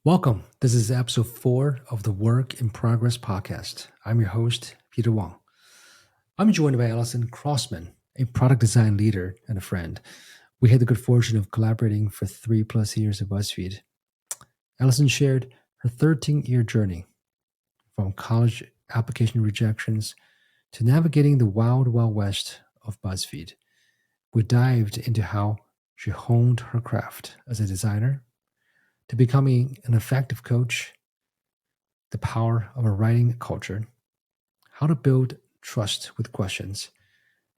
Welcome. This is episode 4 of the Work in Progress podcast. I'm your host, Peter Wang. I'm joined by Allison Krausman, a product design leader and a friend. We had the good fortune of collaborating for 3+ years at BuzzFeed. Allison shared her 13-year journey from college application rejections to navigating the wild, wild west of BuzzFeed. We dived into how she honed her craft as a designer, to becoming an effective coach, the power of a writing culture, how to build trust with questions,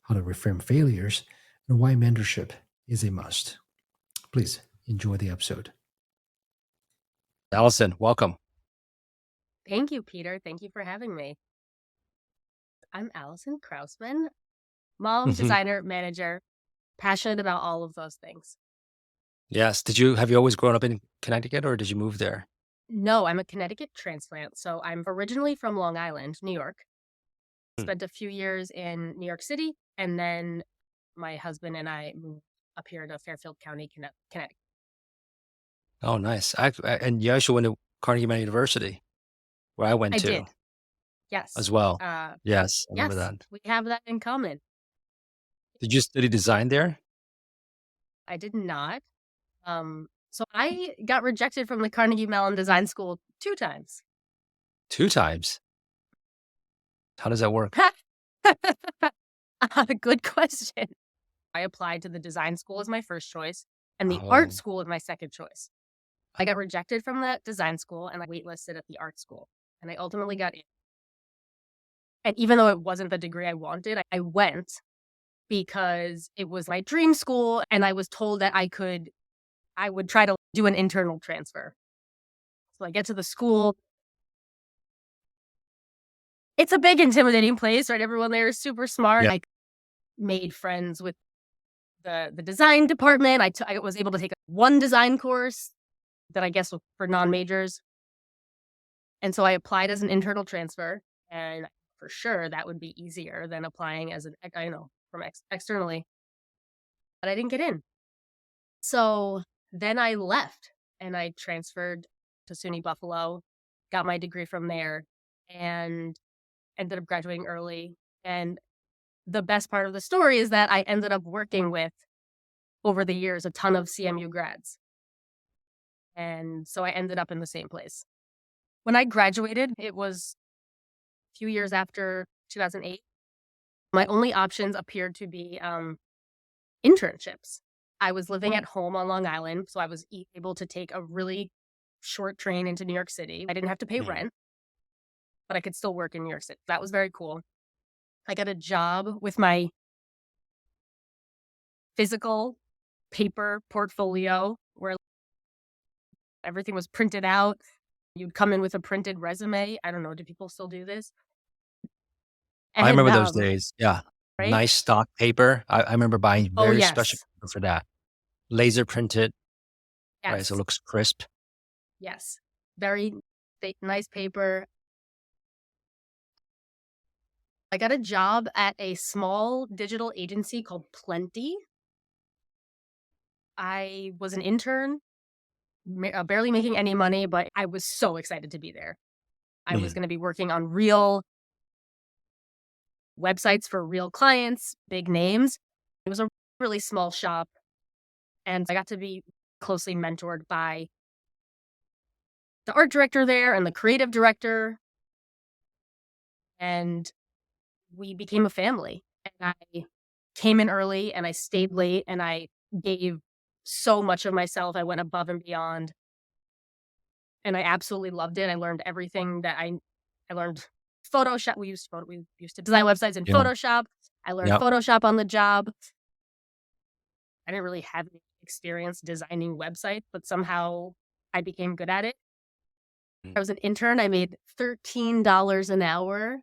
how to reframe failures, and why mentorship is a must. Please enjoy the episode. Allison, welcome. Thank you, Peter. Thank you for having me. I'm Allison Krausman, mom, designer, manager, passionate about all of those things. Yes. Have you always grown up in Connecticut or did you move there? No, I'm a Connecticut transplant. So I'm originally from Long Island, New York. Hmm. Spent a few years in New York City, and then my husband and I moved up here to Fairfield County, Connecticut. Oh, nice. And you actually went to Carnegie Mellon University, where I went I to did. Yes. as well. Yes, I remember Yes, that. we have that in common. Did you study design there? I did not. So I got rejected from the Carnegie Mellon Design School 2 times. 2 times. How does that work? Good question. I applied to the design school as my first choice and the art Oh, school as my second choice. I got rejected from that design school and I waitlisted at the art school. And I ultimately got in. And even though it wasn't the degree I wanted, I went because it was my dream school and I was told that I would try to do an internal transfer. So I get to the school. It's a big intimidating place, right? Everyone there is super smart. yeah. I made friends with the design department. I was able to take one design course that I guess was for non-majors. And so I applied as an internal transfer, and for sure that would be easier than applying as from externally. But I didn't get in. So then I left and I transferred to SUNY Buffalo, got my degree from there, and ended up graduating early. And the best part of the story is that I ended up working with, over the years, a ton of CMU grads. And so I ended up in the same place. When I graduated, it was a few years after 2008. My only options appeared to be internships. I was living at home on Long Island, so I was able to take a really short train into New York City. I didn't have to pay rent, but I could still work in New York City. That was very cool. I got a job with my physical paper portfolio where everything was printed out. You'd come in with a printed resume. I don't know, do people still do this? I And, remember those days. Yeah. right? Nice stock paper. I remember buying Oh, very special yes. paper for that. Laser printed, right? So it Yes. looks crisp. Yes. Very nice paper. I got a job at a small digital agency called Plenty. I was an intern, barely making any money, but I was so excited to be there. I was going to be working on real websites for real clients, big names. It was a really small shop, and I got to be closely mentored by the art director there and the creative director, and we became a family. And I came in early and I stayed late and I gave so much of myself. I went above and beyond, and I absolutely loved it. I learned everything that I learned Photoshop. We used to design websites in Yeah. Photoshop. I learned Yep. Photoshop on the job. I didn't really have any experience designing websites, but somehow I became good at it. I was an intern. I made $13 an hour,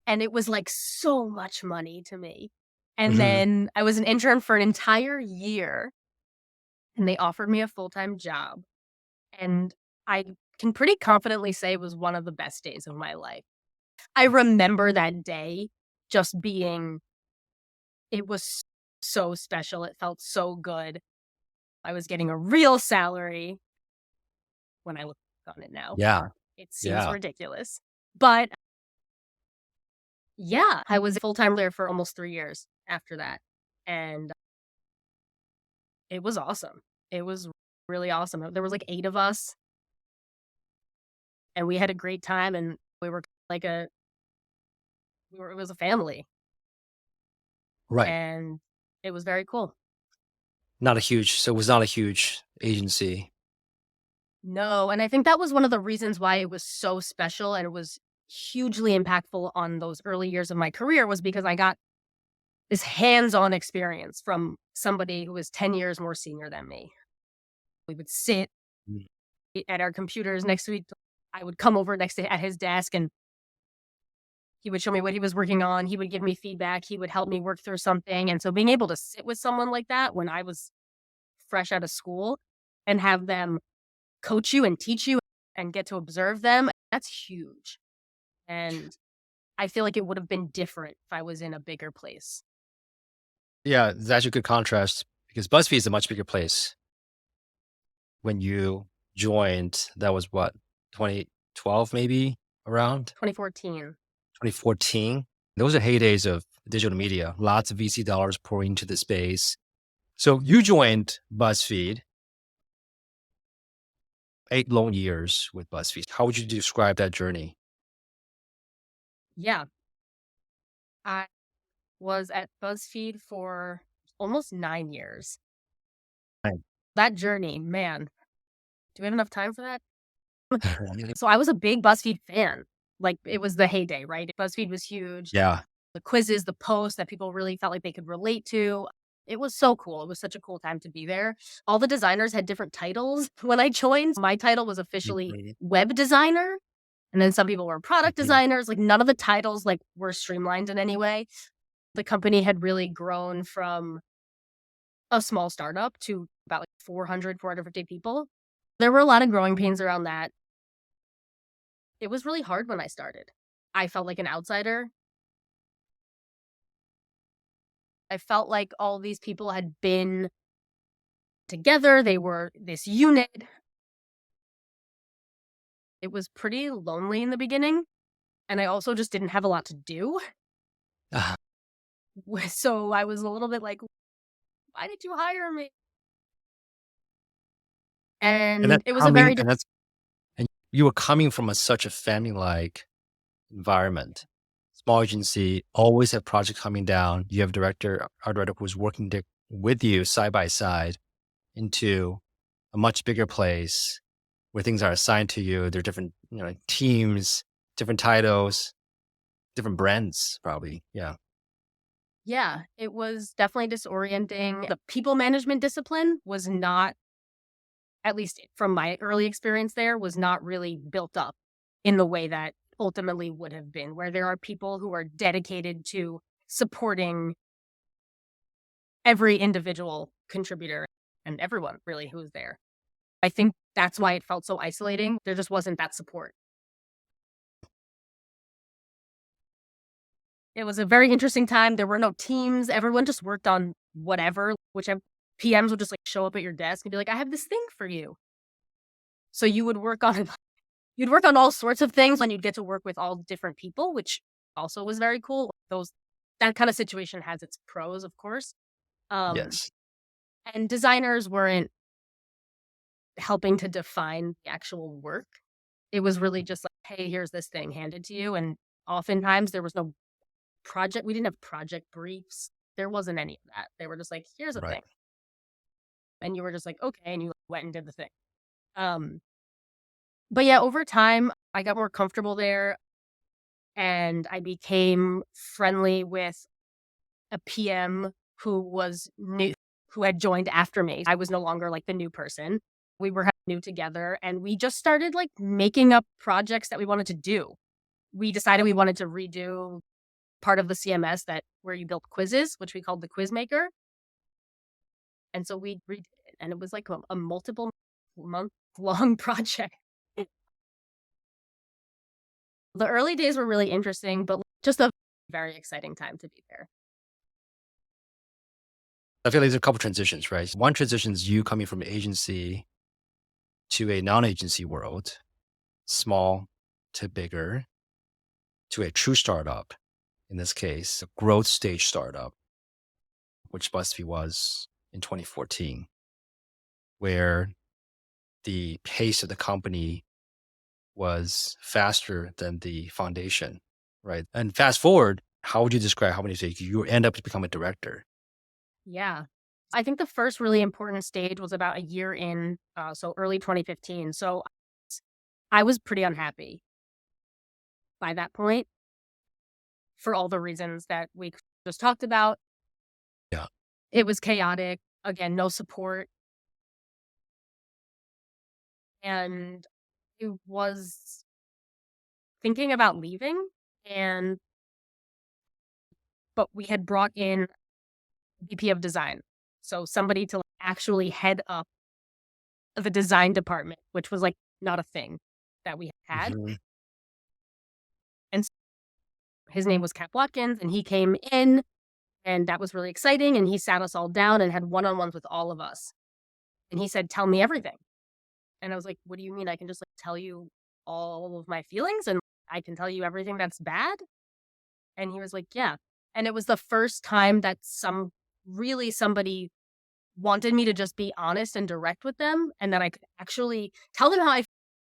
and it was like so much money to me. And then I was an intern for an entire year, and they offered me a full-time job. And I can pretty confidently say it was one of the best days of my life. I remember that day just being, it was so special. It felt so good. I was getting a real salary. when I look on it now. Yeah. It seems Yeah. ridiculous. But yeah, I was full-time there for almost 3 years after that. And it was awesome. It was really awesome. There was like 8 of us, and we had a great time, and we were like it was a family, Right. and it was very cool. So it was not a huge agency. No, and I think that was one of the reasons why it was so special and it was hugely impactful on those early years of my career was because I got this hands-on experience from somebody who was 10 years more senior than me. We would sit Mm. at our computers next to each. I would come over at his desk, and he would show me what he was working on. He would give me feedback. He would help me work through something. And so being able to sit with someone like that when I was fresh out of school and have them coach you and teach you and get to observe them, that's huge. And I feel like it would have been different if I was in a bigger place. Yeah, it's actually a good contrast because BuzzFeed is a much bigger place. When you joined, that was what, 2012 maybe, around 2014. 2014. Those are heydays of digital media. Lots of VC dollars pouring into the space. So you joined BuzzFeed, 8 long years with BuzzFeed. How would you describe that journey? Yeah. I was at BuzzFeed for almost 9 years. Right. That journey, man. Do we have enough time for that? So I was a big BuzzFeed fan. Like, it was the heyday, right? BuzzFeed was huge. Yeah. The quizzes, the posts that people really felt like they could relate to. It was so cool. It was such a cool time to be there. All the designers had different titles when I joined. My title was officially Mhm. web designer. And then some people were product Mhm. designers. Like, none of the titles were streamlined in any way. The company had really grown from a small startup to about 450 people. There were a lot of growing pains around that. It was really hard when I started. I felt like an outsider. I felt like all these people had been together. They were this unit. It was pretty lonely in the beginning. And I also just didn't have a lot to do. Ah, So I was a little bit like, why did you hire me? And And that's it was a very and you were coming from such a family-like environment. Small agency, always have projects coming down. You have art director who's working with you side by side into a much bigger place where things are assigned to you. There are different, teams, different titles, different brands, probably. Yeah. Yeah, it was definitely disorienting. The people management discipline was not, at least from my early experience there, was not really built up in the way that ultimately would have been, where there are people who are dedicated to supporting every individual contributor and everyone really who's there. I think that's why it felt so isolating. There just wasn't that support. It was a very interesting time. There were no teams. Everyone just worked on whatever, whichever PMs would just show up at your desk and be like, I have this thing for you. So you would work on you'd work on all sorts of things and you'd get to work with all different people, which also was very cool. That kind of situation has its pros, of course. Yes. And designers weren't helping to define the actual work. It was really just like, hey, here's this thing handed to you. And oftentimes there was no project. We didn't have project briefs. There wasn't any of that. They were just like, here's a Right. thing. And you were just like, okay. And you went and did the thing. But yeah, over time, I got more comfortable there and I became friendly with a PM who was new, who had joined after me. I was no longer the new person. We were new together and we just started making up projects that we wanted to do. We decided we wanted to redo part of the CMS where you built quizzes, which we called the Quiz Maker. And so we redid it and it was a multiple month long project. The early days were really interesting, but just a very exciting time to be there. I feel like there's a couple transitions, right? One transition is you coming from an agency to a non-agency world, small to bigger, to a true startup, in this case, a growth stage startup, which BuzzFeed was in 2014, where the pace of the company was faster than the foundation, right? And fast forward, how would you describe how many days you end up to become a director? Yeah. I think the first really important stage was about a year in, so early 2015. So I was pretty unhappy by that point for all the reasons that we just talked about. Yeah. It was chaotic. Again, no support. And I was thinking about leaving, but we had brought in VP of design. So somebody to actually head up the design department, which was like not a thing that we had. Mhm. And his name was Cap Watkins, and he came in, and that was really exciting. And he sat us all down and had one-on-ones with all of us. And he said, "Tell me everything." And I was like, "What do you mean? I can just like tell you all of my feelings and I can tell you everything that's bad?" And he was like, "Yeah." And it was the first time that somebody wanted me to just be honest and direct with them, and that I could actually tell them how I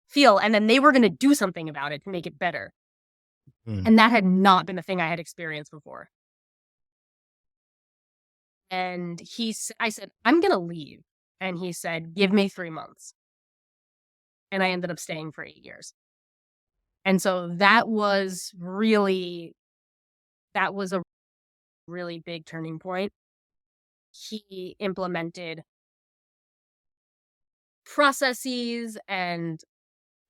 feel, and then they were going to do something about it to make it better. Mm. And that had not been a thing I had experienced before. And I said, "I'm going to leave." And he said, "Give me 3 months." And I ended up staying for 8 years. And so that was a really big turning point. He implemented processes and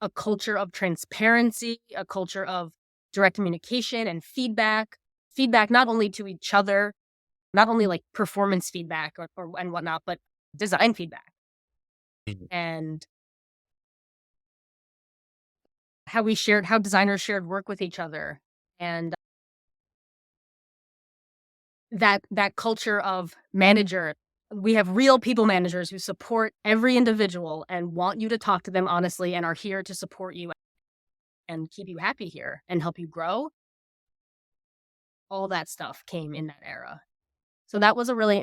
a culture of transparency, a culture of direct communication and feedback not only to each other, not only like performance feedback and whatnot, but design feedback. Mhm. And how designers shared work with each other, and that culture of manager. We have real people managers who support every individual and want you to talk to them honestly and are here to support you and keep you happy here and help you grow. All that stuff came in that era. So that was a really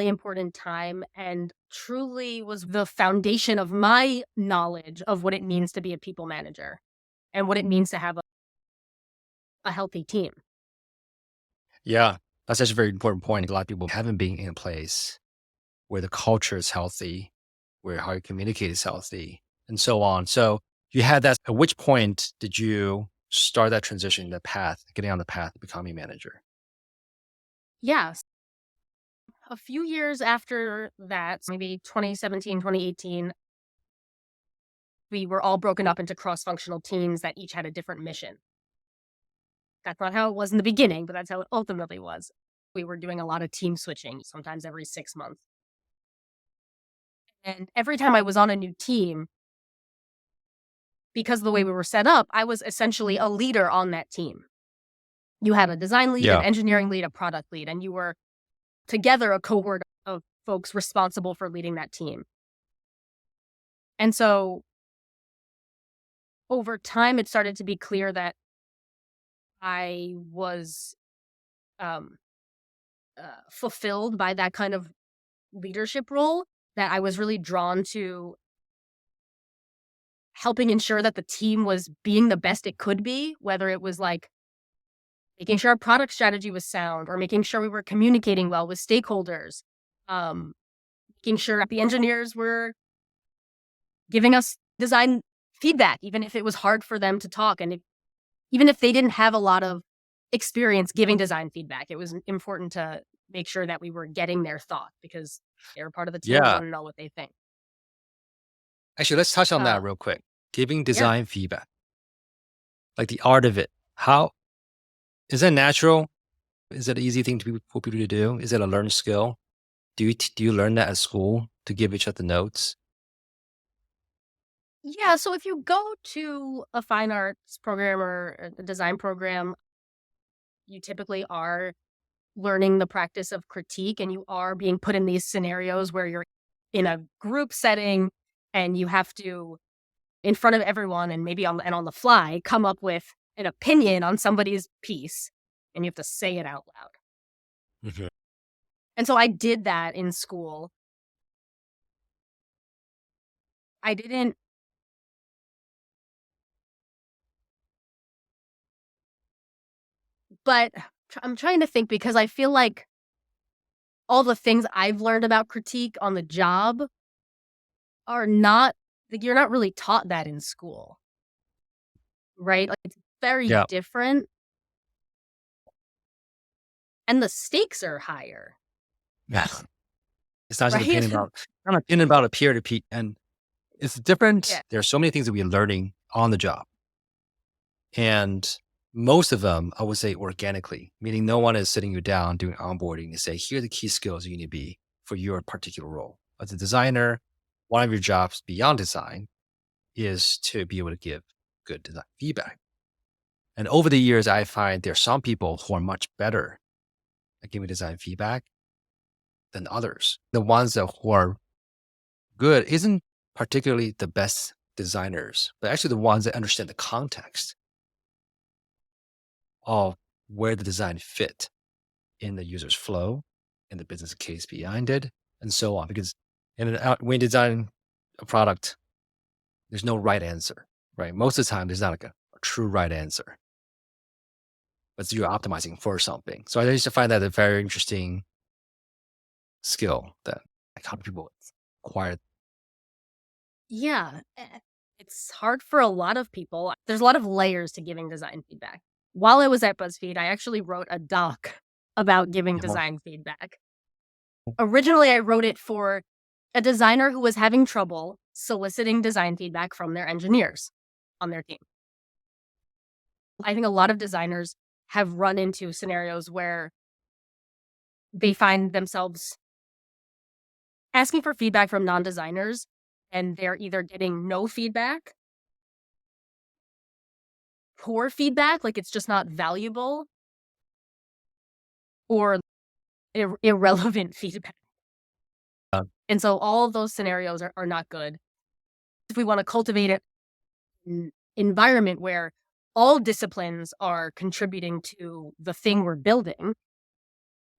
important time, and truly was the foundation of my knowledge of what it means to be a people manager and what it means to have a healthy team. Yeah, that's such a very important point. A lot of people haven't been in a place where the culture is healthy, where how you communicate is healthy, and so on. So you had that. At which point did you start that transition, that path, getting on the path to becoming a manager? Yes. A few years after that, maybe 2017, 2018, we were all broken up into cross-functional teams that each had a different mission. That's not how it was in the beginning, but that's how it ultimately was. We were doing a lot of team switching, sometimes every 6 months. And every time I was on a new team, because of the way we were set up, I was essentially a leader on that team. You had a design lead, Yeah. an engineering lead, a product lead, and you were together a cohort of folks responsible for leading that team. And so over time, it started to be clear that I was fulfilled by that kind of leadership role, that I was really drawn to helping ensure that the team was being the best it could be, whether it was like making sure our product strategy was sound or making sure we were communicating well with stakeholders, making sure that the engineers were giving us design feedback, even if it was hard for them to talk. And even if they didn't have a lot of experience giving design feedback, it was important to make sure that we were getting their thought because they're part of the team and Yeah. want to know what they think. Actually, let's touch on that Uh, real quick. Giving yeah. design feedback, like the art of it. How is that natural? Is it an easy thing for people to do? Is it a learned skill? Do you learn that at school to give each other notes? Yeah, so if you go to a fine arts program or a design program, you typically are learning the practice of critique, and you are being put in these scenarios where you're in a group setting and you have to, in front of everyone and maybe on the fly, come up with an opinion on somebody's piece, and you have to say it out loud. Mhm. And so I did that in school. I didn't. But I'm trying to think, because I feel like all the things I've learned about critique on the job are not, like, you're not really taught that in school, right? Like, it's very Yeah. different. And the stakes are higher, Yeah. It's not just right? an opinion about a peer to peer, and it's different. Yeah. There are so many things that we're learning on the job. And most of them, I would say organically, meaning no one is sitting you down doing onboarding to say, here are the key skills you need to be for your particular role. As a designer, one of your jobs beyond design is to be able to give good design feedback. And over the years, I find there are some people who are much better at giving design feedback than others. The ones that who are good isn't particularly the best designers, but actually the ones that understand the context of where the design fit in the user's flow, in the business case behind it, and so on. Because when you design a product, there's no right answer, right? Most of the time, there's not like a true right answer, but you're optimizing for something. So I used to find that a very interesting skill that like how do people acquire. Yeah. It's hard for a lot of people. There's a lot of layers to giving design feedback. While I was at BuzzFeed, I actually wrote a doc about giving design feedback. Originally, I wrote it for a designer who was having trouble soliciting design feedback from their engineers on their team. I think a lot of designers have run into scenarios where they find themselves asking for feedback from non-designers, and they're either getting no feedback, poor feedback, like it's just not valuable, or irrelevant feedback. And so all of those scenarios are not good. If we want to cultivate an environment where all disciplines are contributing to the thing we're building,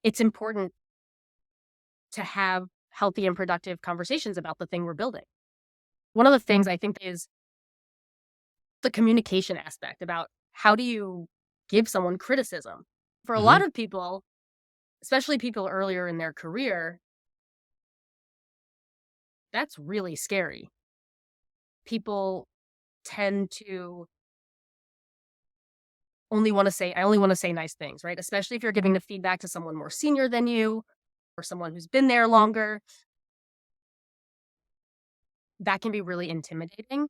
it's important to have healthy and productive conversations about the thing we're building. One of the things I think is the communication aspect about how do you give someone criticism. For a lot of people, especially people earlier in their career, that's really scary. People tend to I only want to say nice things, right? Especially if you're giving the feedback to someone more senior than you or someone who's been there longer. That can be really intimidating.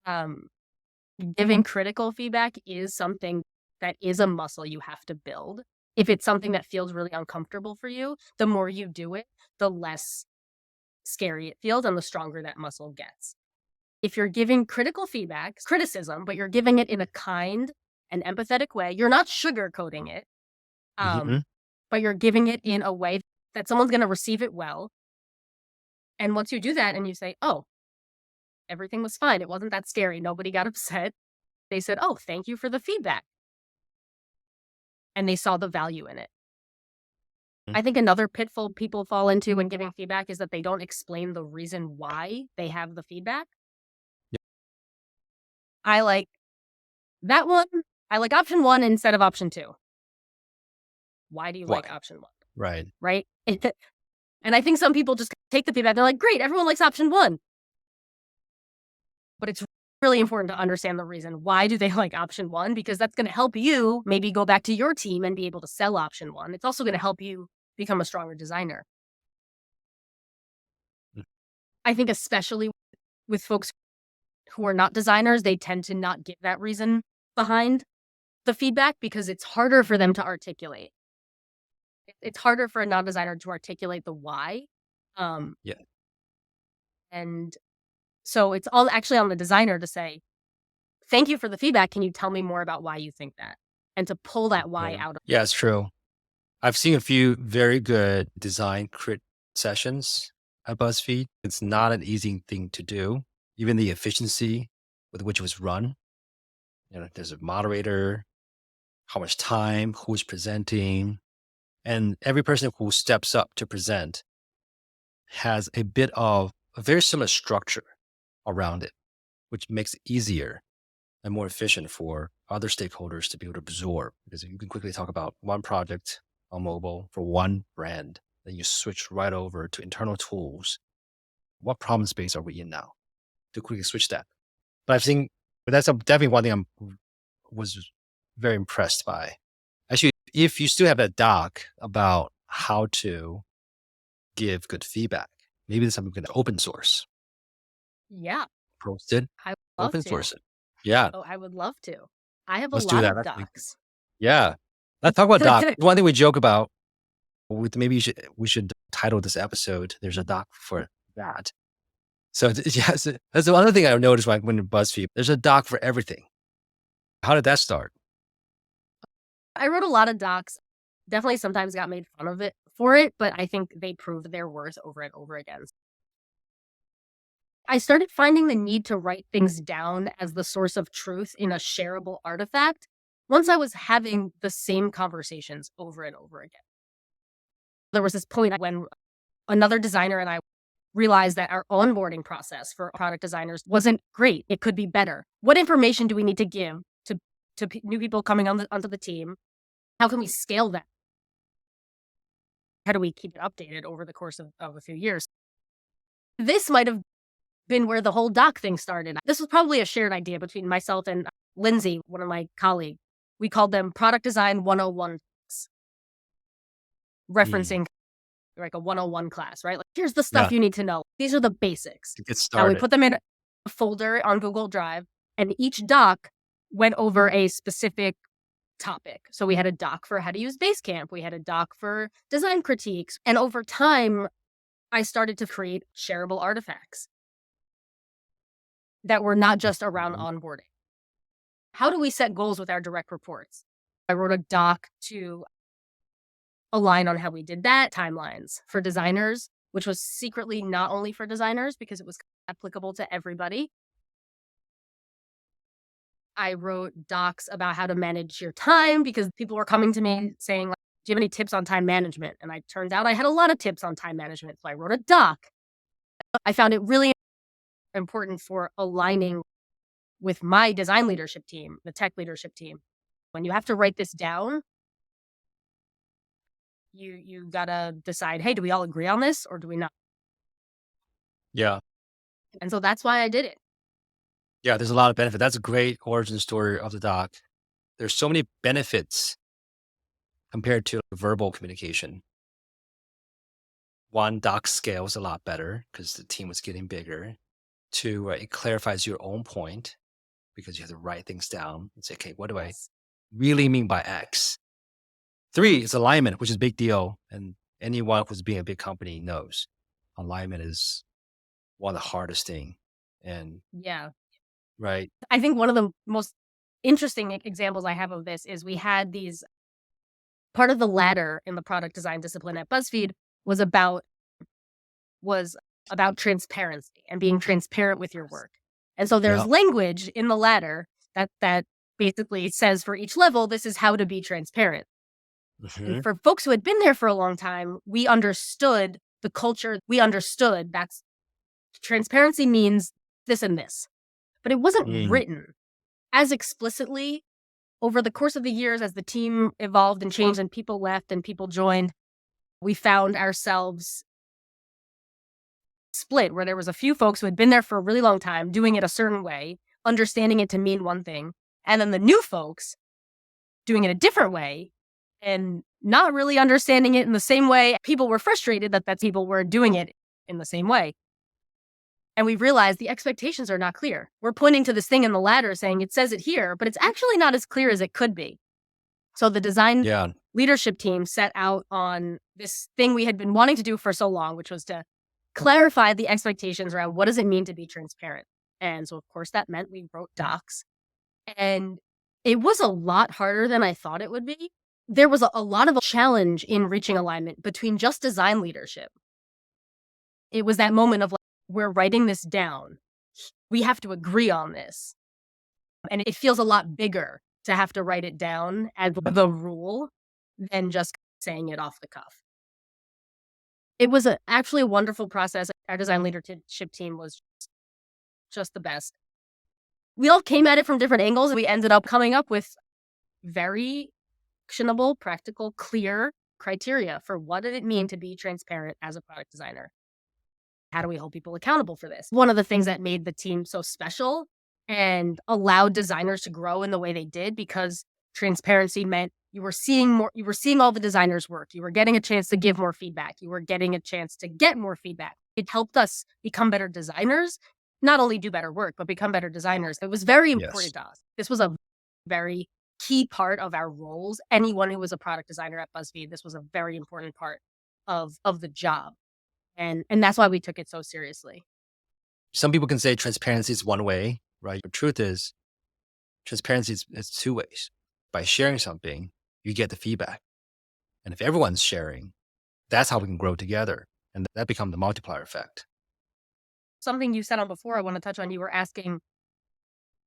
Giving critical feedback is something that is a muscle you have to build. If it's something that feels really uncomfortable for you, the more you do it, the less scary it feels and the stronger that muscle gets. If you're giving critical feedback, criticism, but you're giving it in a kind and empathetic way, you're not sugarcoating it, but you're giving it in a way that someone's going to receive it well. And once you do that and you say, oh, everything was fine, it wasn't that scary, nobody got upset, they said, oh, thank you for the feedback. And they saw the value in it. I think another pitfall people fall into when giving feedback is that they don't explain the reason why they have the feedback. I like that one. I like option 1 instead of option 2. Why do you like option 1? Right. Right? And I think some people just take the feedback. They're like, great, everyone likes option 1. But it's really important to understand the reason. Why do they like option 1? Because that's going to help you maybe go back to your team and be able to sell option 1. It's also going to help you become a stronger designer. I think especially with folks who are not designers, they tend to not give that reason behind the feedback because it's harder for them to articulate. It's harder for a non-designer to articulate the why. And so it's all actually on the designer to say, thank you for the feedback. Can you tell me more about why you think that? And to pull that why out of Yeah, it's true. I've seen a few very good design crit sessions at BuzzFeed. It's not an easy thing to do. Even the efficiency with which it was run. There's a moderator, how much time, who's presenting, and every person who steps up to present has a bit of a very similar structure around it, which makes it easier and more efficient for other stakeholders to be able to absorb. Because you can quickly talk about one project on mobile for one brand, then you switch right over to internal tools. What problem space are we in now? To quickly switch that. But that's definitely one thing was very impressed by. Actually, if you still have that doc about how to give good feedback, maybe there's something we can open source. Yeah. Post it, I would love open to. source it. Yeah. Oh, I would love to. I have Let's a do lot that. of That's docs. Yeah. Let's talk about doc. One thing we joke about, maybe we should title this episode, there's a doc for that. So yes, that's the other thing I noticed when in BuzzFeed, there's a doc for everything. How did that start? I wrote a lot of docs. Definitely sometimes got made fun of it for it, but I think they proved their worth over and over again. I started finding the need to write things down as the source of truth in a shareable artifact once I was having the same conversations over and over again. There was this point when another designer and I realized that our onboarding process for product designers wasn't great. It could be better. What information do we need to give to new people coming onto the team? How can we scale that? How do we keep it updated over the course of a few years? This might have been where the whole doc thing started. This was probably a shared idea between myself and Lindsay, one of my colleagues. We called them Product Design 101, referencing like a 101 class, right? Like, here's the stuff you need to know. These are the basics. To get started. Now we put them in a folder on Google Drive, and each doc went over a specific topic. So we had a doc for how to use Basecamp. We had a doc for design critiques. And over time, I started to create shareable artifacts that were not just around onboarding. How do we set goals with our direct reports? I wrote a doc to align on how we did that, timelines for designers, which was secretly not only for designers because it was applicable to everybody. I wrote docs about how to manage your time because people were coming to me saying, like, do you have any tips on time management? And it turns out I had a lot of tips on time management. So I wrote a doc. I found it really important for aligning with my design leadership team, the tech leadership team. When you have to write this down, you gotta decide, hey, do we all agree on this or do we not? Yeah. And so that's why I did it. Yeah, there's a lot of benefit. That's a great origin story of the doc. There's so many benefits compared to verbal communication. One, doc scales a lot better because the team was getting bigger. Two, it clarifies your own point because you have to write things down and say, okay, what do I really mean by X? Three, it's alignment, which is a big deal. And anyone who's being a big company knows alignment is one of the hardest thing. And yeah, right. I think one of the most interesting examples I have of this is we had these, part of the ladder in the product design discipline at BuzzFeed was about transparency and being transparent with your work. And so there's language in the ladder that basically says for each level, this is how to be transparent. And for folks who had been there for a long time, we understood the culture. We understood that's transparency means this and this, but it wasn't written as explicitly over the course of the years as the team evolved and changed and people left and people joined. We found ourselves split where there was a few folks who had been there for a really long time doing it a certain way, understanding it to mean one thing, and then the new folks doing it a different way and not really understanding it in the same way. People were frustrated that people were doing it in the same way. And we realized the expectations are not clear. We're pointing to this thing in the ladder saying it says it here, but it's actually not as clear as it could be. So the design leadership team set out on this thing we had been wanting to do for so long, which was to clarify the expectations around what does it mean to be transparent. And so, of course, that meant we wrote docs. And it was a lot harder than I thought it would be. There was a lot of a challenge in reaching alignment between just design leadership. it was that moment of like, we're writing this down. We have to agree on this. And it feels a lot bigger to have to write it down as the rule than just saying it off the cuff. It was actually a wonderful process. Our design leadership team was just the best. We all came at it from different angles. We ended up coming up with very actionable, practical, clear criteria for what did it mean to be transparent as a product designer. How do we hold people accountable for this? One of the things that made the team so special and allowed designers to grow in the way they did, because transparency meant you were seeing more, you were seeing all the designers' work. You were getting a chance to give more feedback. You were getting a chance to get more feedback. It helped us become better designers, not only do better work, but become better designers. It was very important to us. This was a very key part of our roles. Anyone who was a product designer at BuzzFeed, this was a very important part of the job. And that's why we took it so seriously. Some people can say transparency is one way, right? The truth is transparency is two ways. By sharing something, you get the feedback. And if everyone's sharing, that's how we can grow together. And that becomes the multiplier effect. Something you said on before I want to touch on, you were asking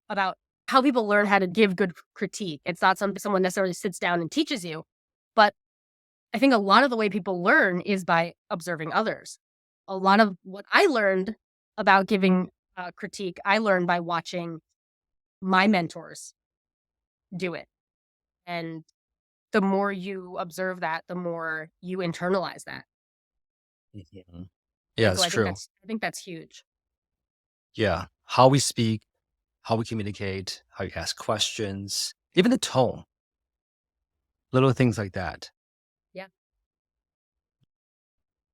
about how people learn how to give good critique. It's not something someone necessarily sits down and teaches you, but I think a lot of the way people learn is by observing others. A lot of what I learned about giving critique, I learned by watching my mentors do it. And the more you observe that, the more you internalize that. Mm-hmm. Yeah, So it's true. I think that's huge. Yeah. How we speak, how we communicate, how you ask questions, even the tone, little things like that. Yeah.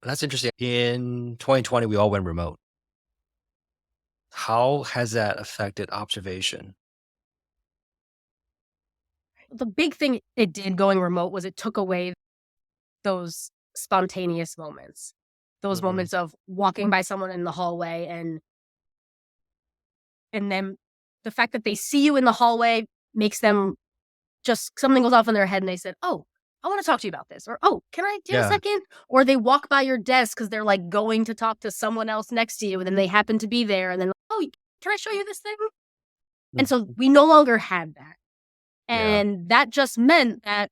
That's interesting. In 2020, we all went remote. How has that affected observation? The big thing it did going remote was it took away those spontaneous moments, those moments of walking by someone in the hallway and then the fact that they see you in the hallway makes them just, something goes off in their head and they said, oh, I want to talk to you about this. Or, oh, can I do a second? Or they walk by your desk because they're like going to talk to someone else next to you and then they happen to be there and then, oh, can I show you this thing? And so we no longer had that. And that just meant that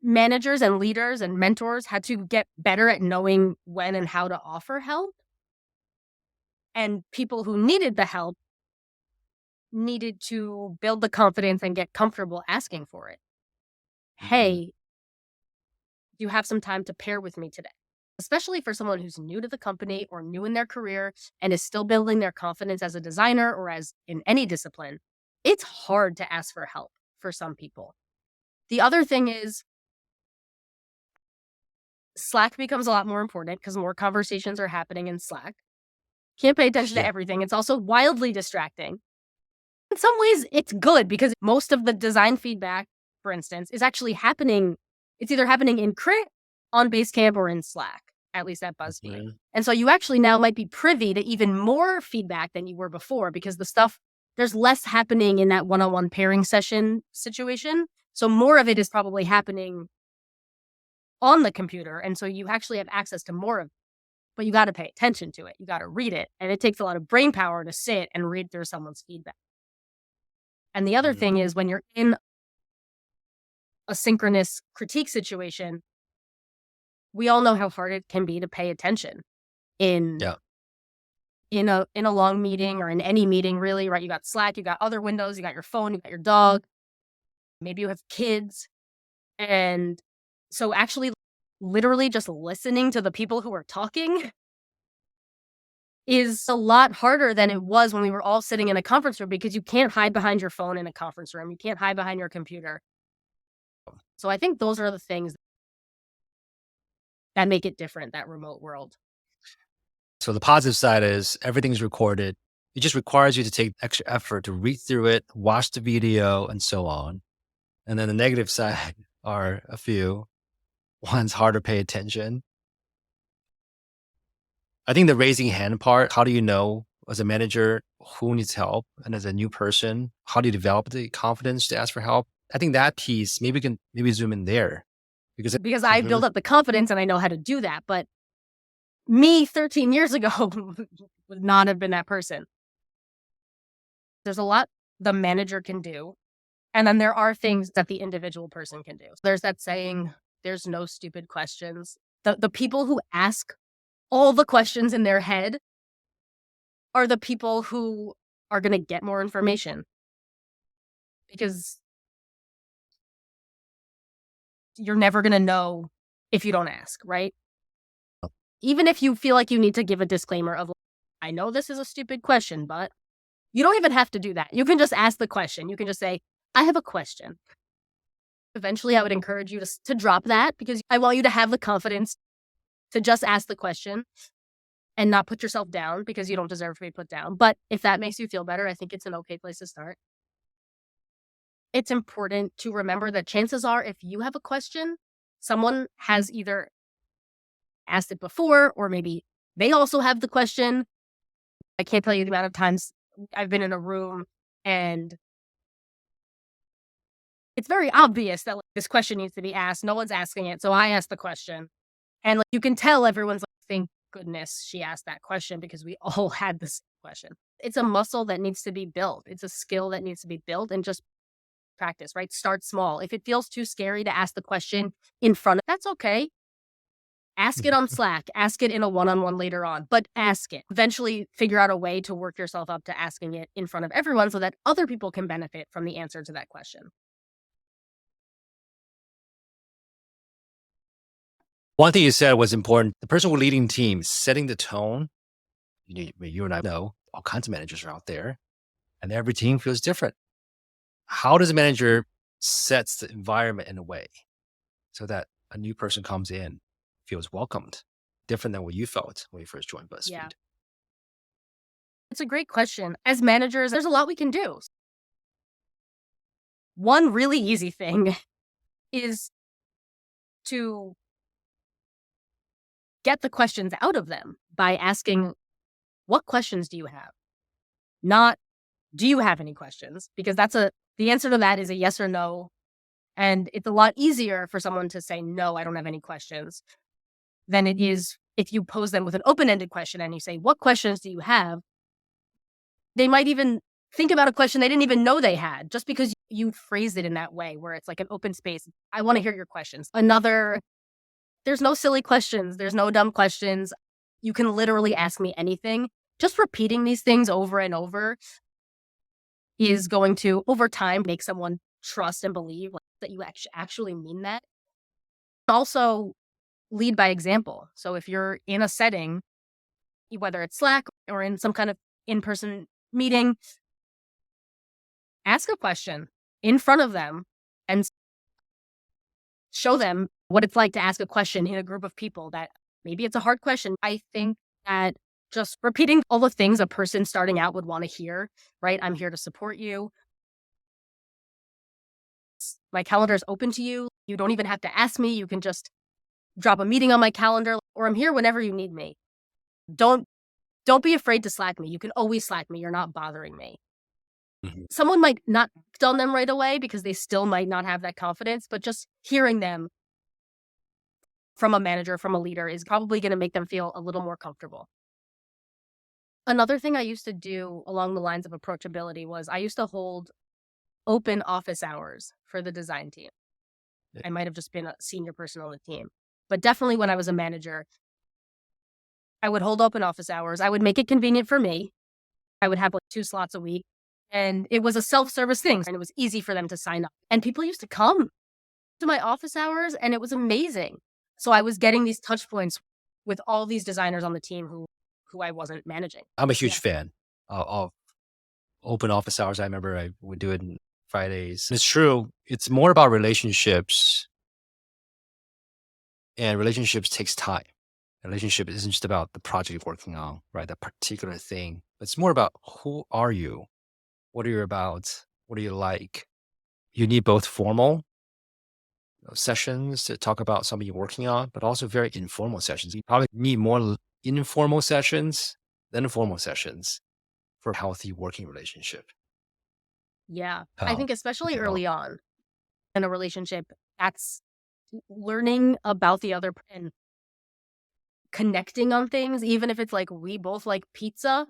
managers and leaders and mentors had to get better at knowing when and how to offer help. And people who needed the help needed to build the confidence and get comfortable asking for it. Hey, do you have some time to pair with me today? Especially for someone who's new to the company or new in their career and is still building their confidence as a designer or as in any discipline, it's hard to ask for help for some people. The other thing is Slack becomes a lot more important because more conversations are happening in Slack. Can't pay attention to everything. It's also wildly distracting. In some ways, it's good because most of the design feedback, for instance, is actually happening. It's either happening in Crit, on Basecamp, or in Slack, at least at BuzzFeed. And so you actually now might be privy to even more feedback than you were before because there's less happening in that one-on-one pairing session situation. So more of it is probably happening on the computer. And so you actually have access to more of it. But you got to pay attention to it. You got to read it. And it takes a lot of brain power to sit and read through someone's feedback. And the other thing is when you're in a synchronous critique situation, we all know how hard it can be to pay attention in a long meeting or in any meeting, really, right? You got Slack, you got other windows, you got your phone, you got your dog. Maybe you have kids. And so actually literally just listening to the people who are talking is a lot harder than it was when we were all sitting in a conference room because you can't hide behind your phone in a conference room. You can't hide behind your computer. So I think those are the things that make it different, that remote world. So the positive side is everything's recorded. It just requires you to take extra effort to read through it, watch the video, and so on. And then the negative side are a few. One's hard to pay attention. I think the raising hand part, how do you know as a manager who needs help? And as a new person, how do you develop the confidence to ask for help? I think that piece, maybe we can zoom in there. because I built up the confidence and I know how to do that. But me 13 years ago would not have been that person. There's a lot the manager can do. And then there are things that the individual person can do. There's that saying, there's no stupid questions. The people who ask all the questions in their head are the people who are going to get more information. Because you're never going to know if you don't ask, right? Even if you feel like you need to give a disclaimer of, I know this is a stupid question, but you don't even have to do that. You can just ask the question. You can just say, I have a question. Eventually, I would encourage you to drop that because I want you to have the confidence to just ask the question and not put yourself down because you don't deserve to be put down. But if that makes you feel better, I think it's an okay place to start. It's important to remember that chances are if you have a question, someone has either asked it before or maybe they also have the question. I can't tell you the amount of times I've been in a room and it's very obvious that this question needs to be asked. No one's asking it, so I asked the question. And you can tell everyone's thank goodness she asked that question because we all had this question. It's a muscle that needs to be built. It's a skill that needs to be built and just practice, right? Start small. If it feels too scary to ask the question in front of, that's okay. Ask it on Slack. Ask it in a one-on-one later on, but ask it. Eventually figure out a way to work yourself up to asking it in front of everyone so that other people can benefit from the answer to that question. One thing you said was important. The person who leading teams, setting the tone. You and I know all kinds of managers are out there, and every team feels different. How does a manager sets the environment in a way so that a new person comes in, feels welcomed, different than what you felt when you first joined BuzzFeed? Yeah. It's a great question. As managers, there's a lot we can do. One really easy thing is to get the questions out of them by asking, what questions do you have? Not, do you have any questions? Because the answer to that is a yes or no. And it's a lot easier for someone to say, no, I don't have any questions, than it is if you pose them with an open-ended question and you say, what questions do you have? They might even think about a question they didn't even know they had just because you phrased it in that way where it's like an open space. I want to hear your questions. There's no silly questions. There's no dumb questions. You can literally ask me anything. Just repeating these things over and over is going to, over time, make someone trust and believe that you actually mean that. Also, lead by example. So if you're in a setting, whether it's Slack or in some kind of in-person meeting, ask a question in front of them and show them what it's like to ask a question in a group of people that maybe it's a hard question. I think that just repeating all the things a person starting out would want to hear, right? I'm here to support you. My calendar is open to you. You don't even have to ask me. You can just drop a meeting on my calendar, or I'm here whenever you need me. Don't be afraid to Slack me. You can always Slack me. You're not bothering me. Mm-hmm. Someone might not act on them right away because they still might not have that confidence, but just hearing them from a manager, from a leader is probably going to make them feel a little more comfortable. Another thing I used to do along the lines of approachability was I used to hold open office hours for the design team. Yeah. I might have just been a senior person on the team, but definitely when I was a manager, I would hold open office hours. I would make it convenient for me. I would have 2 slots a week, and it was a self-service thing, and it was easy for them to sign up. And people used to come to my office hours, and it was amazing. So I was getting these touch points with all these designers on the team who I wasn't managing. I'm a huge fan of open office hours. I remember I would do it on Fridays. It's true. It's more about relationships, and relationships takes time. A relationship isn't just about the project you're working on, right? That particular thing. It's more about who are you? What are you about? What are you like? You need both formal sessions to talk about something you're working on, but also very informal sessions. You probably need more informal sessions than formal sessions for a healthy working relationship. Yeah. I think especially early on in a relationship, that's learning about the other and connecting on things, even if it's like we both like pizza,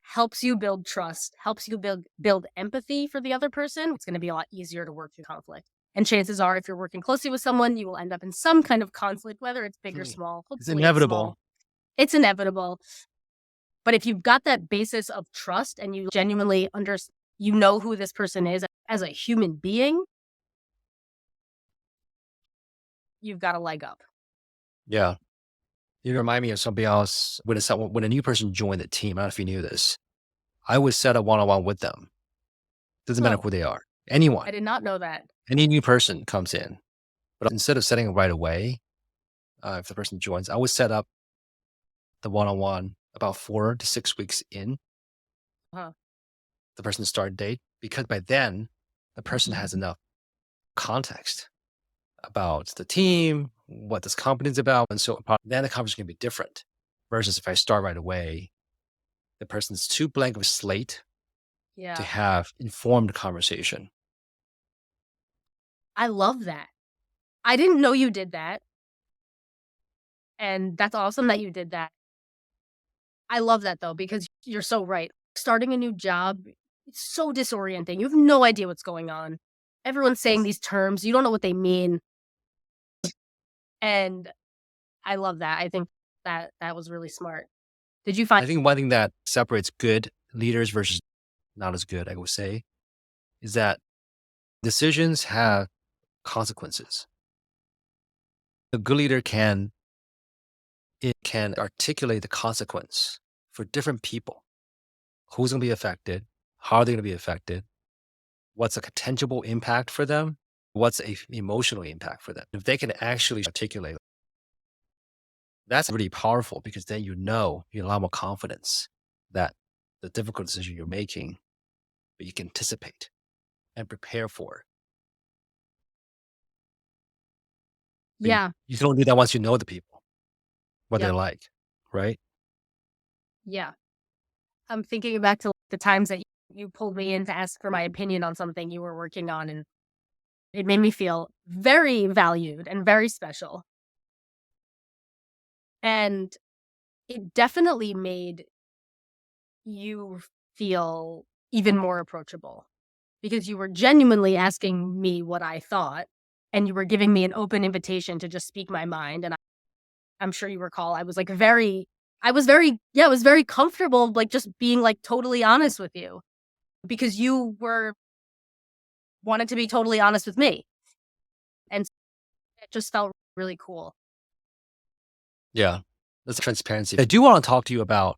helps you build trust, helps you build empathy for the other person. It's going to be a lot easier to work through conflict. And chances are, if you're working closely with someone, you will end up in some kind of conflict, whether it's big or small. It's Hopefully inevitable. small. It's inevitable. But if you've got that basis of trust and you genuinely you know who this person is as a human being, you've got a leg up. Yeah. You remind me of somebody else when a new person joined the team. I don't know if you knew this. I would set a one-on-one with them. Doesn't matter who they are. Anyone. I did not know that. Any new person comes in. But instead of setting it right away, if the person joins, I would set up the one-on-one about 4 to 6 weeks in the person's start date, because by then the person has enough context about the team, what this company is about, and so then the conversation can be different. Versus if I start right away, the person's too blank of a slate to have informed conversation. I love that. I didn't know you did that. And that's awesome that you did that. I love that though, because you're so right. Starting a new job, it's so disorienting. You have no idea what's going on. Everyone's saying these terms. You don't know what they mean. And I love that. I think that was really smart. Did you find? I think one thing that separates good leaders versus not as good, I would say, is that decisions have consequences. A good leader can articulate the consequence for different people. Who's going to be affected? How are they going to be affected? What's a tangible impact for them? What's a emotional impact for them? If they can actually articulate, that's really powerful, because then you have a lot more confidence that the difficult decision you're making, but you can anticipate and prepare for. Yeah. You can only do that once you know the people, what they're like, right? Yeah. I'm thinking back to the times that you pulled me in to ask for my opinion on something you were working on, and it made me feel very valued and very special. And it definitely made you feel even more approachable, because you were genuinely asking me what I thought, and you were giving me an open invitation to just speak my mind. And I'm sure you recall, I was very comfortable, just being totally honest with you, because you wanted to be totally honest with me. And it just felt really cool. Yeah, that's transparency. I do want to talk to you about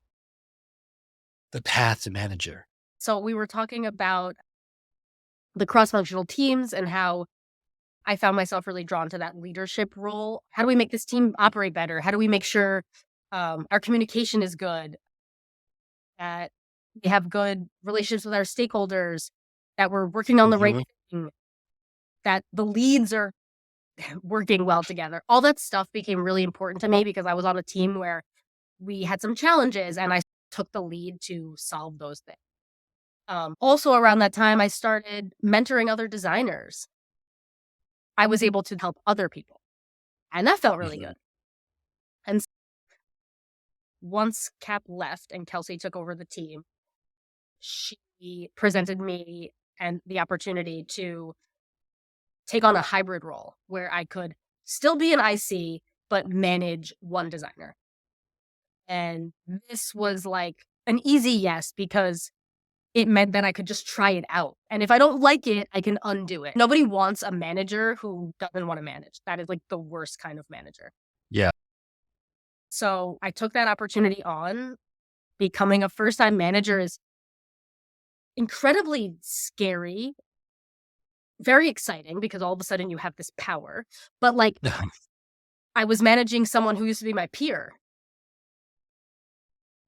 the path to manager. So we were talking about the cross-functional teams and how I found myself really drawn to that leadership role. How do we make this team operate better? How do we make sure our communication is good, that we have good relationships with our stakeholders, that we're working on the right thing, that the leads are working well together? All that stuff became really important to me, because I was on a team where we had some challenges and I took the lead to solve those things. Also around that time, I started mentoring other designers. I was able to help other people, and that felt really good. And once Cap left and Kelsey took over the team, she presented me and the opportunity to take on a hybrid role where I could still be an IC, but manage one designer. And this was an easy yes, because it meant that I could just try it out. And if I don't like it, I can undo it. Nobody wants a manager who doesn't want to manage. That is the worst kind of manager. Yeah. So I took that opportunity on. Becoming a first-time manager is incredibly scary, very exciting, because all of a sudden you have this power. But I was managing someone who used to be my peer.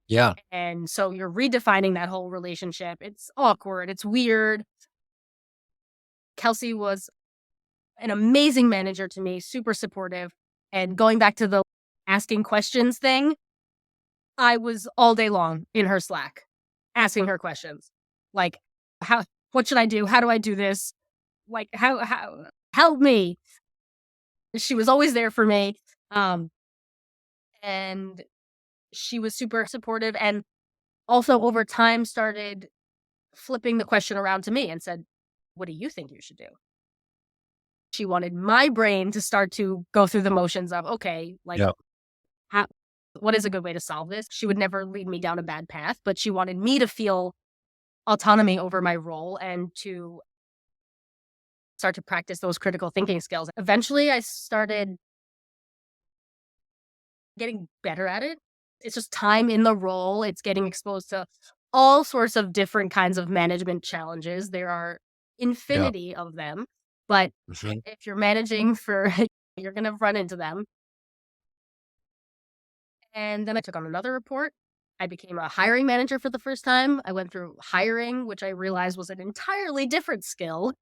Yeah. And so you're redefining that whole relationship. It's awkward. It's weird. Kelsey was an amazing manager to me, super supportive. And going back to the asking questions thing, I was all day long in her Slack asking her questions. What should I do? How do I do this? How help me? She was always there for me. And she was super supportive, and also over time started flipping the question around to me and said, "What do you think you should do?" She wanted my brain to start to go through the motions of, okay, like, Yeah. what is a good way to solve this? She would never lead me down a bad path, but she wanted me to feel autonomy over my role and to start to practice those critical thinking skills. Eventually, I started getting better at it. It's just time in the role. It's getting exposed to all sorts of different kinds of management challenges. There are infinity of them, but Mhm. if you're managing for, you're going to run into them. And then I took on another report. I became a hiring manager for the first time. I went through hiring, which I realized was an entirely different skill.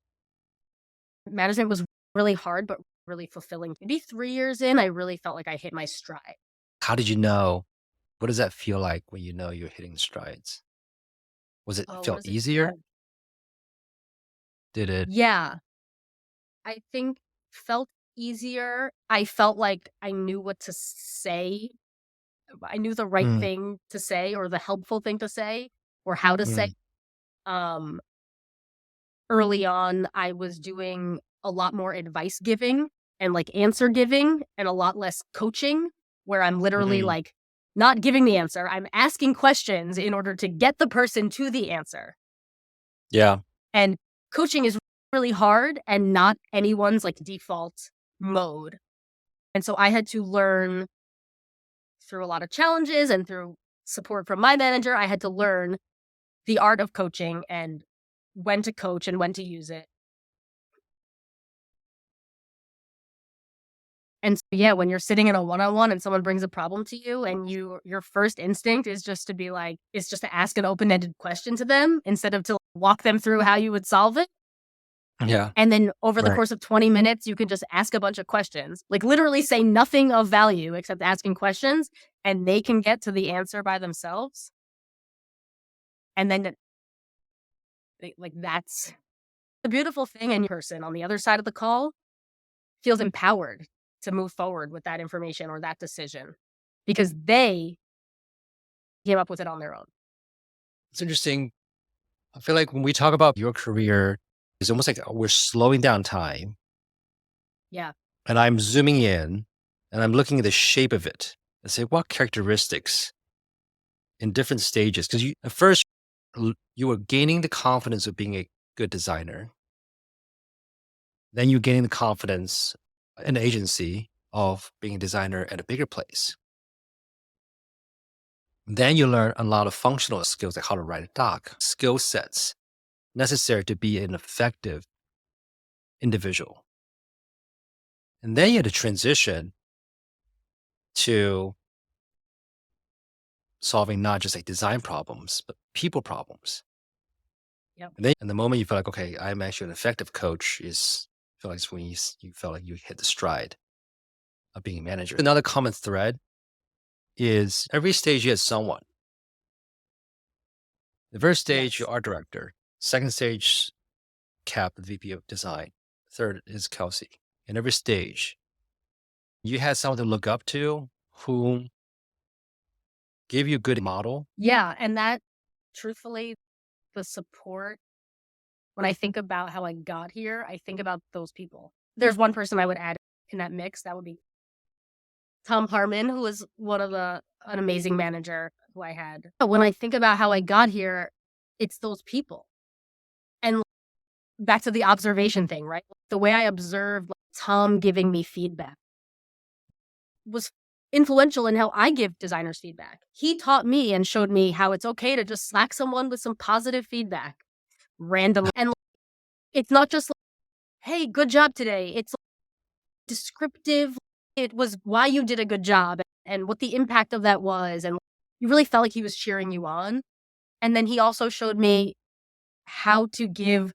Management was really hard, but really fulfilling. Maybe 3 years in, I really felt like I hit my stride. How did you know? What does that feel like when you know you're hitting strides? Was it Oh, what felt does it easier? feel? Did it? Yeah, I think felt easier. I felt like I knew what to say. I knew the right Mm, thing to say or the helpful thing to say or how to say. mm, Um, Early on, I was doing a lot more advice giving and like answer giving and a lot less coaching, where I'm literally mm. like not giving the answer. I'm asking questions in order to get the person to the answer. Yeah. And coaching is really hard and not anyone's like default mode. And so I had to learn through a lot of challenges and through support from my manager. I had to learn the art of coaching and when to coach and when to use it. And so, yeah, when you're sitting in a one-on-one and someone brings a problem to you and your first instinct is just to be like, is just to ask an open-ended question to them instead of to walk them through how you would solve it. Yeah. And then over the Right. course of 20 minutes, you can just ask a bunch of questions, like literally say nothing of value except asking questions, and they can get to the answer by themselves. And then like that's the beautiful thing. And person on the other side of the call feels empowered to move forward with that information or that decision because they came up with it on their own. It's interesting. I feel like when we talk about your career, it's almost like we're slowing down time Yeah. and I'm zooming in and I'm looking at the shape of it and say, what characteristics in different stages? Because you, at first, you were gaining the confidence of being a good designer. Then you're gaining the confidence and agency of being a designer at a bigger place. Then you learn a lot of functional skills, like how to write a doc, skill sets necessary to be an effective individual. And then you had to transition to solving not just like design problems, but people problems. Yep. And the moment you feel like, okay, I'm actually an effective coach is feel like it's when you felt like you hit the stride of being a manager. Another common thread is every stage you had someone. The first stage, Yes. your art director. Second stage, Cap, the VP of design. Third is Kelsey. In every stage, you had someone to look up to who gave you a good model. Yeah. And that, truthfully, the support, when I think about how I got here, I think about those people. There's one person I would add in that mix. That would be Tom Harmon, who was an amazing manager who I had. But when I think about how I got here, it's those people. And back to the observation thing, right? The way I observed Tom giving me feedback was influential in how I give designers feedback. He taught me and showed me how it's okay to just slack someone with some positive feedback randomly. And it's not just like, hey, good job today. It's descriptive. It was why you did a good job and what the impact of that was. And you really felt like he was cheering you on. And then he also showed me how to give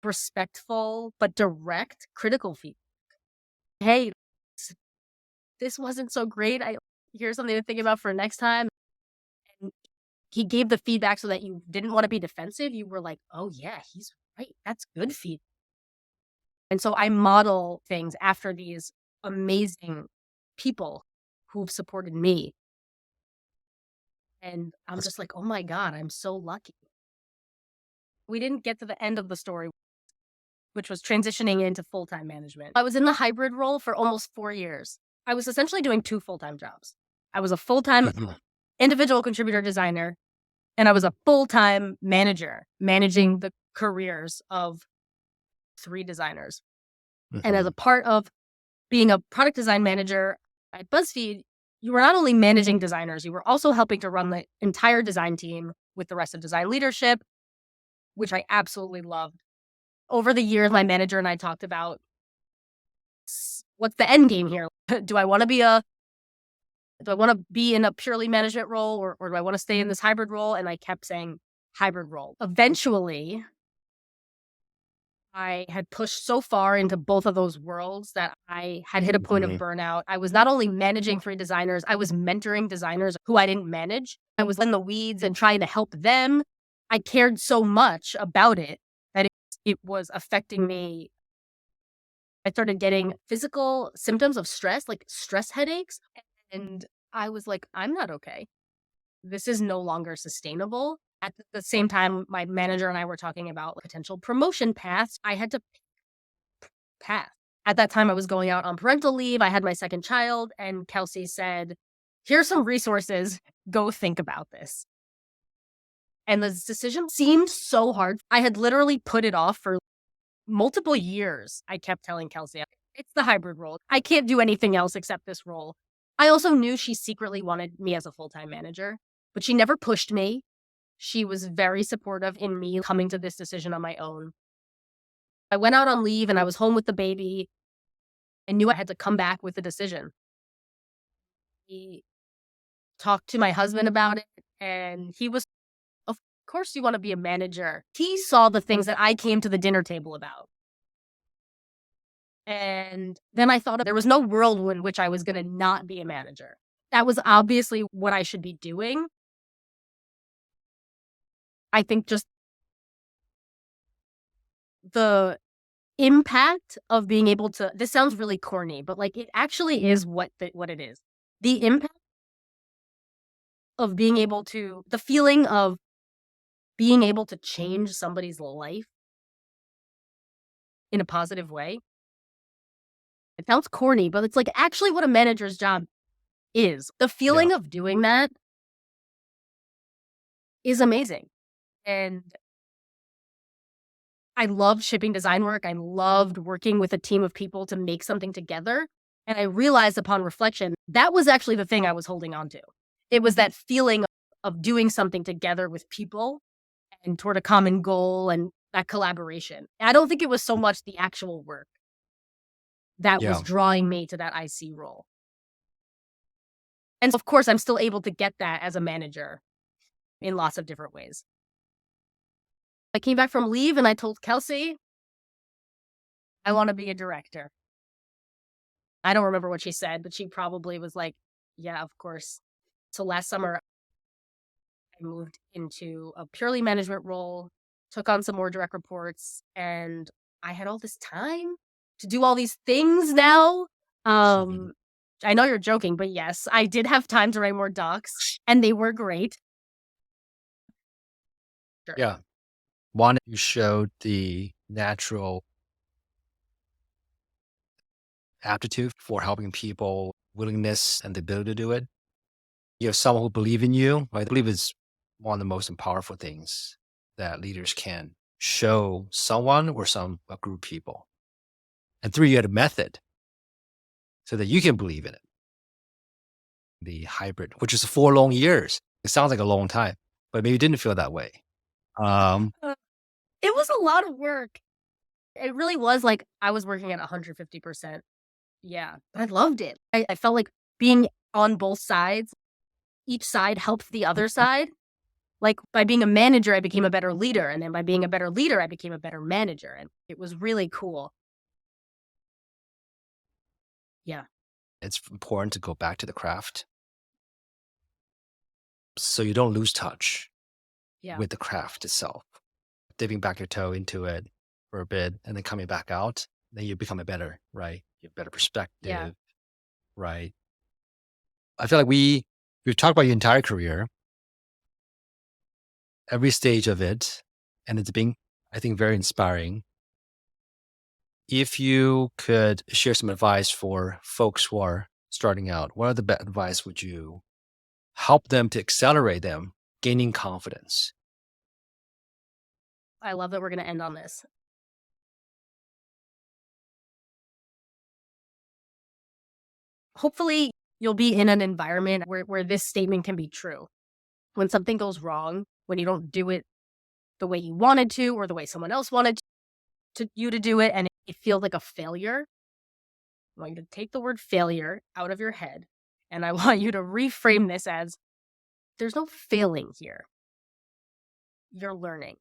respectful but direct critical feedback. Hey, this wasn't so great. Here's something to think about for next time. And he gave the feedback so that you didn't want to be defensive. You were like, oh yeah, he's right. That's good feedback. And so I model things after these amazing people who've supported me. And I'm just like, oh my God, I'm so lucky. We didn't get to the end of the story, which was transitioning into full-time management. I was in the hybrid role for almost 4 years. I was essentially doing 2 full-time jobs. I was a full-time individual contributor designer, and I was a full-time manager, managing the careers of 3 designers. And as a part of being a product design manager at BuzzFeed, you were not only managing designers, you were also helping to run the entire design team with the rest of design leadership, which I absolutely loved. Over the years, my manager and I talked about what's the end game here? Do I want to be in a purely management role, or do I want to stay in this hybrid role? And I kept saying hybrid role. Eventually, I had pushed so far into both of those worlds that I had hit a point of burnout. I was not only managing 3 designers, I was mentoring designers who I didn't manage. I was in the weeds and trying to help them. I cared so much about it that it was affecting me. I started getting physical symptoms of stress, like stress headaches. And I was like, I'm not okay. This is no longer sustainable. At the same time, my manager and I were talking about potential promotion paths. I had to pick path. At that time, I was going out on parental leave. I had my second child, and Kelsey said, here's some resources. Go think about this. And this decision seemed so hard. I had literally put it off for multiple years. I kept telling Kelsey, it's the hybrid role. I can't do anything else except this role. I also knew she secretly wanted me as a full-time manager, but she never pushed me. She was very supportive in me coming to this decision on my own. I went out on leave and I was home with the baby. I knew I had to come back with a decision. He talked to my husband about it, and he was, of course you want to be a manager. He saw the things that I came to the dinner table about. And then I thought there was no world in which I was going to not be a manager. That was obviously what I should be doing. I think just the impact of being able to, this sounds really corny, but like it actually is what it is. The impact of being able to, the feeling of being able to change somebody's life in a positive way. It sounds corny, but it's like actually what a manager's job is. The feeling of doing that is amazing. And I loved shipping design work. I loved working with a team of people to make something together. And I realized upon reflection, that was actually the thing I was holding on to. It was that feeling of doing something together with people and toward a common goal and that collaboration. I don't think it was so much the actual work that was drawing me to that IC role. And of course, I'm still able to get that as a manager in lots of different ways. I came back from leave and I told Kelsey, I want to be a director. I don't remember what she said, but she probably was like, yeah, of course. So last summer, I moved into a purely management role, took on some more direct reports, and I had all this time to do all these things now. I know you're joking, but yes, I did have time to write more docs, and they were great. Sure. Yeah. One, you showed the natural aptitude for helping people, willingness and the ability to do it. You have someone who believes in you. I believe it's one of the most powerful things that leaders can show someone or a group of people. And 3, you had a method so that you can believe in it. The hybrid, which is 4 long years. It sounds like a long time, but maybe it didn't feel that way. It was a lot of work. It really was like I was working at 150%. Yeah, but I loved it. I felt like being on both sides, each side helped the other side. Like by being a manager, I became a better leader. And then by being a better leader, I became a better manager. And it was really cool. Yeah. It's important to go back to the craft so you don't lose touch with the craft itself. Dipping back your toe into it for a bit and then coming back out, then you become a better, right? you have better perspective, Yeah. right? I feel like we've talked about your entire career, every stage of it, and it's been, I think, very inspiring. If you could share some advice for folks who are starting out, what are the advice would you help them to accelerate them gaining confidence? I love that we're going to end on this. Hopefully, you'll be in an environment where this statement can be true. When something goes wrong, when you don't do it the way you wanted to or the way someone else wanted you to do it, and it feels like a failure, I want you to take the word failure out of your head, and I want you to reframe this as, there's no failing here. You're learning.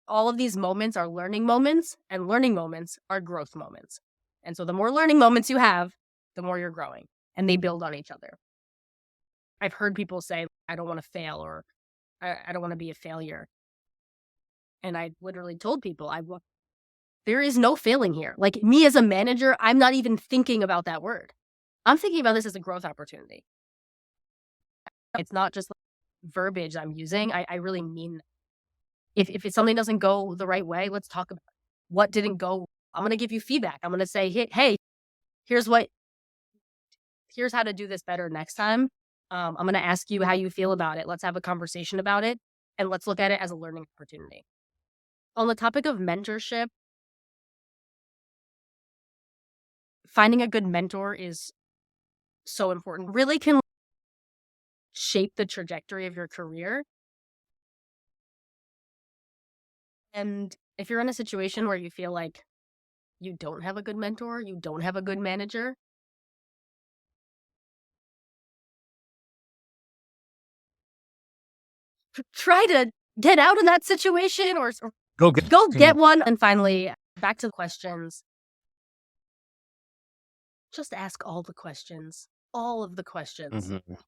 All of these moments are learning moments, and learning moments are growth moments. And so the more learning moments you have, the more you're growing, and they build on each other. I've heard people say, I don't want to fail, or I don't want to be a failure. And I literally told people, there is no failing here. Like, me as a manager, I'm not even thinking about that word. I'm thinking about this as a growth opportunity. It's not just like verbiage I'm using. I really mean that. If something doesn't go the right way, let's talk about what didn't go. I'm going to give you feedback. I'm going to say, hey, here's how to do this better next time. I'm going to ask you how you feel about it. Let's have a conversation about it, and let's look at it as a learning opportunity. On the topic of mentorship, finding a good mentor is so important. Really can shape the trajectory of your career. And if you're in a situation where you feel like you don't have a good mentor, you don't have a good manager, try to get out of that situation or Go get one. And finally, back to the questions. Just ask all the questions, all of the questions. Mhm.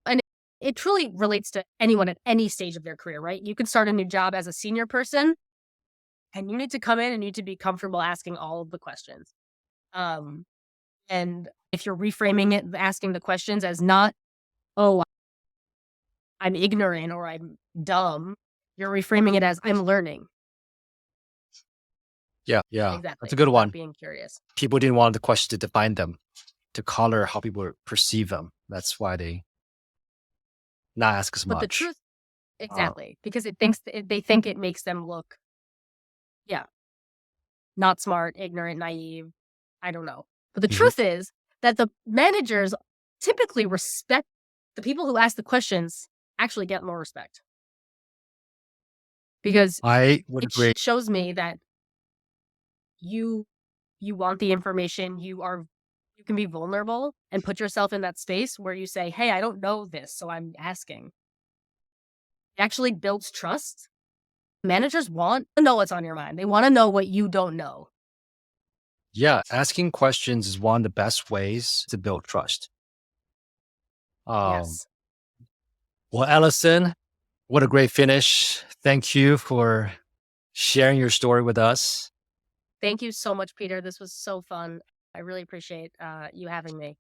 And it truly relates to anyone at any stage of their career, right? You could start a new job as a senior person, and you need to come in and you need to be comfortable asking all of the questions. And if you're reframing it, asking the questions as not, oh, I'm ignorant or I'm dumb, you're reframing it as, I'm learning. Yeah. Exactly. That's a good Not one. being curious. People didn't want the question to define them, to color how people perceive them. That's why they not ask as much. But the truth, exactly, because they think it makes them look, not smart, ignorant, naive. I don't know. But the truth is that the managers typically respect the people who ask the questions, actually get more respect. Because I would agree. it shows me that you want the information, you can be vulnerable and put yourself in that space where you say, hey, I don't know this, so I'm asking. It actually builds trust. Managers want to know what's on your mind. They want to know what you don't know. Yeah, asking questions is one of the best ways to build trust. Yes. Well, Allison, what a great finish. Thank you for sharing your story with us. Thank you so much, Peter. This was so fun. I really appreciate you having me.